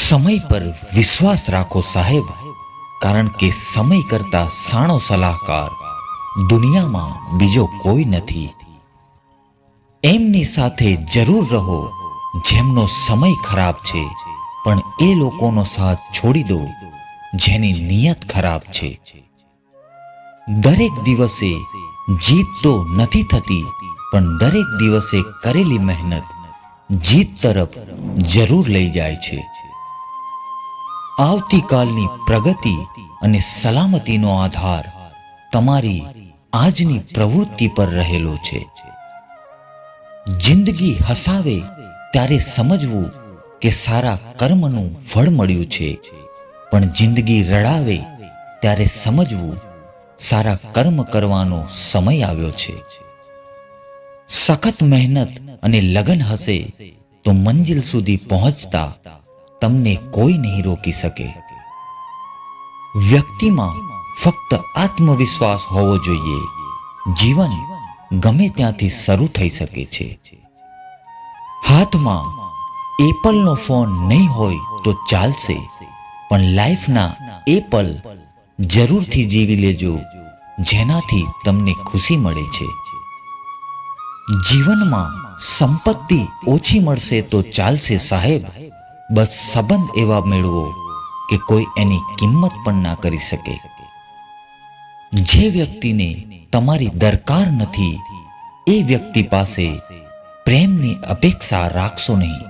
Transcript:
સમય પર વિશ્વાસ રાખો સાહેબ, કારણ કે સમય કરતા સાણો સલાહકાર દુનિયામાં બીજો કોઈ નથી. એમની સાથે જરૂર રહો જેમનો સમય ખરાબ છે, પણ એ લોકોનો સાથ છોડી દો જેની નિયત ખરાબ છે. દરેક દિવસે જીત તો નથી થતી, પણ દરેક દિવસે કરેલી મહેનત જીત તરફ જરૂર લઈ જાય છે. આવતીકાલની પ્રગતિ અને સલામતીનો આધાર તમારી આજની પ્રવૃત્તિ પર રહેલો છે. જિંદગી હસાવે ત્યારે સમજવું કે સારા કર્મનું ફળ મળ્યું છે, પણ જિંદગી રડાવે ત્યારે સમજવું સારા કર્મ કરવાનો સમય આવ્યો છે. સખત મહેનત અને લગન હશે તો મંજિલ સુધી પહોંચતા તમને કોઈ નહીં રોકી શકે. વ્યક્તિમાં ફક્ત આત્મવિશ્વાસ હોવો જોઈએ. જીવન ગમે ત્યાંથી શરૂ થઈ શકે છે. હાથમાં એપલનો ફોન નહીં હોય તો ચાલશે, પણ લાઈફના એ પલ જરૂરથી જીવી લેજો જેનાથી તમને ખુશી મળે છે. જીવનમાં સંપત્તિ ઓછી મળશે તો ચાલશે સાહેબ, બસ સંબંધ એવા મેળવો કે કોઈ એની કિંમત પણ ના કરી શકે. જે વ્યક્તિને તમારી દરકાર નથી એ વ્યક્તિ પાસે પ્રેમની અપેક્ષા રાખશો નહીં.